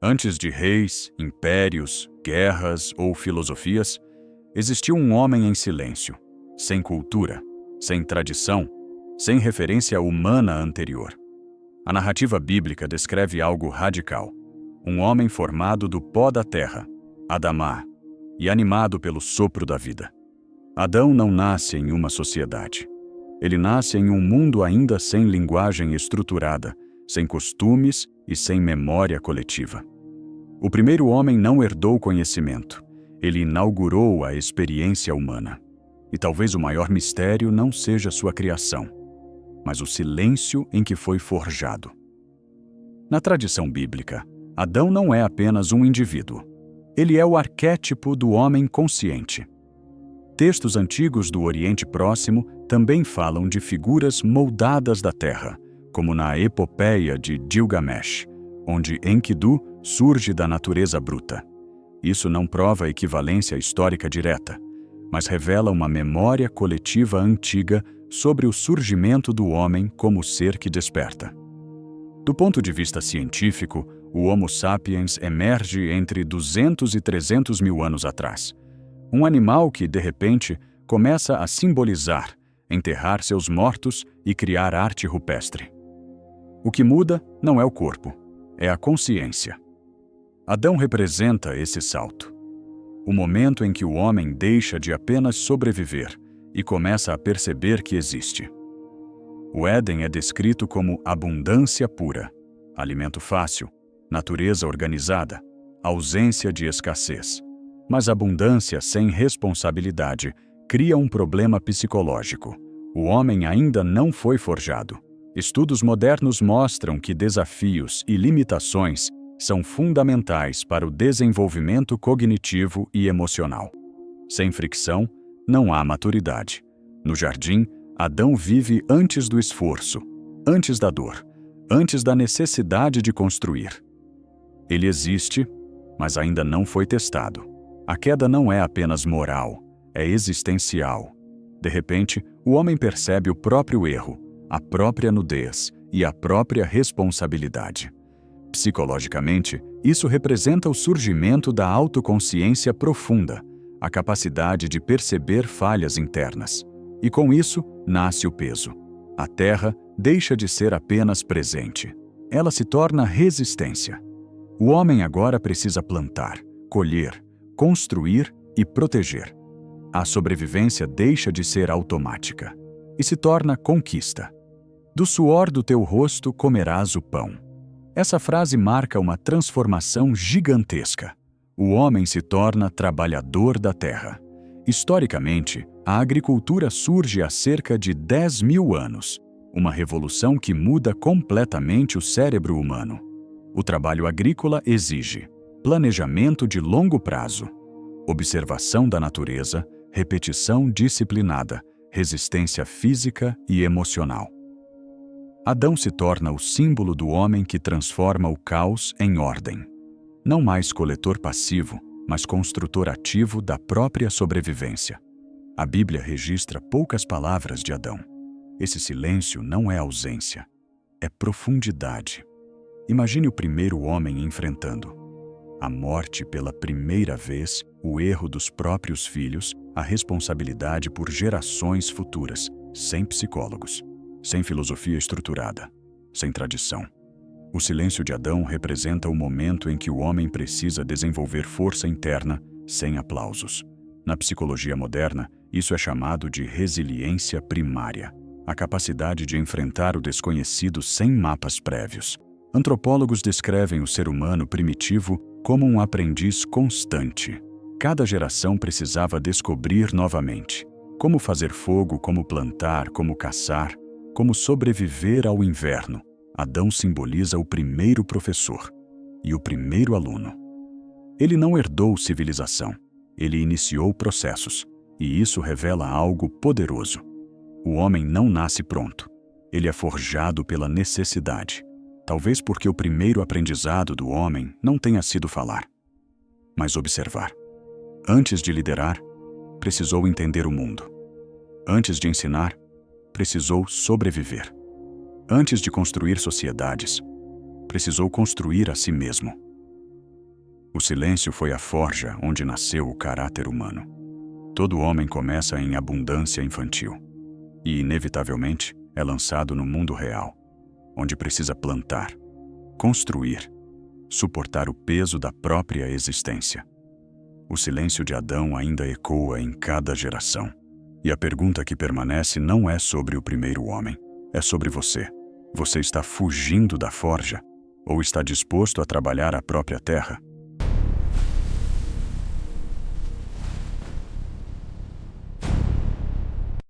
Antes de reis, impérios, guerras ou filosofias, existiu um homem em silêncio, sem cultura, sem tradição, sem referência humana anterior. A narrativa bíblica descreve algo radical. Um homem formado do pó da terra, Adamá, e animado pelo sopro da vida. Adão não nasce em uma sociedade. Ele nasce em um mundo ainda sem linguagem estruturada, sem costumes e sem memória coletiva. O primeiro homem não herdou conhecimento. Ele inaugurou a experiência humana. E talvez o maior mistério não seja sua criação, mas o silêncio em que foi forjado. Na tradição bíblica, Adão não é apenas um indivíduo. Ele é o arquétipo do homem consciente. Textos antigos do Oriente Próximo também falam de figuras moldadas da terra, como na epopeia de Gilgamesh, onde Enkidu surge da natureza bruta. Isso não prova equivalência histórica direta, mas revela uma memória coletiva antiga sobre o surgimento do homem como ser que desperta. Do ponto de vista científico, o Homo sapiens emerge entre 200 e 300 mil anos atrás. Um animal que, de repente, começa a simbolizar, enterrar seus mortos e criar arte rupestre. O que muda não é o corpo, é a consciência. Adão representa esse salto. O momento em que o homem deixa de apenas sobreviver e começa a perceber que existe. O Éden é descrito como abundância pura, alimento fácil, natureza organizada, ausência de escassez. Mas abundância sem responsabilidade cria um problema psicológico. O homem ainda não foi forjado. Estudos modernos mostram que desafios e limitações são fundamentais para o desenvolvimento cognitivo e emocional. Sem fricção, não há maturidade. No jardim, Adão vive antes do esforço, antes da dor, antes da necessidade de construir. Ele existe, mas ainda não foi testado. A queda não é apenas moral, é existencial. De repente, o homem percebe o próprio erro, a própria nudez e a própria responsabilidade. Psicologicamente, isso representa o surgimento da autoconsciência profunda, a capacidade de perceber falhas internas. E com isso, nasce o peso. A terra deixa de ser apenas presente. Ela se torna resistência. O homem agora precisa plantar, colher, construir e proteger. A sobrevivência deixa de ser automática e se torna conquista. Do suor do teu rosto comerás o pão. Essa frase marca uma transformação gigantesca. O homem se torna trabalhador da terra. Historicamente, a agricultura surge há cerca de 10 mil anos, uma revolução que muda completamente o cérebro humano. O trabalho agrícola exige planejamento de longo prazo, observação da natureza, repetição disciplinada, resistência física e emocional. Adão se torna o símbolo do homem que transforma o caos em ordem. Não mais coletor passivo, mas construtor ativo da própria sobrevivência. A Bíblia registra poucas palavras de Adão. Esse silêncio não é ausência, é profundidade. Imagine o primeiro homem enfrentando a morte pela primeira vez, o erro dos próprios filhos, a responsabilidade por gerações futuras, sem psicólogos, sem filosofia estruturada, sem tradição. O silêncio de Adão representa o momento em que o homem precisa desenvolver força interna sem aplausos. Na psicologia moderna, isso é chamado de resiliência primária, a capacidade de enfrentar o desconhecido sem mapas prévios. Antropólogos descrevem o ser humano primitivo como um aprendiz constante. Cada geração precisava descobrir novamente como fazer fogo, como plantar, como caçar, como sobreviver ao inverno. Adão simboliza o primeiro professor e o primeiro aluno. Ele não herdou civilização, ele iniciou processos, e isso revela algo poderoso. O homem não nasce pronto, ele é forjado pela necessidade. Talvez porque o primeiro aprendizado do homem não tenha sido falar, mas observar. Antes de liderar, precisou entender o mundo. Antes de ensinar, precisou sobreviver. Antes de construir sociedades, precisou construir a si mesmo. O silêncio foi a forja onde nasceu o caráter humano. Todo homem começa em abundância infantil e, inevitavelmente, é lançado no mundo real, onde precisa plantar, construir, suportar o peso da própria existência. O silêncio de Adão ainda ecoa em cada geração. E a pergunta que permanece não é sobre o primeiro homem, é sobre você. Você está fugindo da forja ou está disposto a trabalhar a própria terra?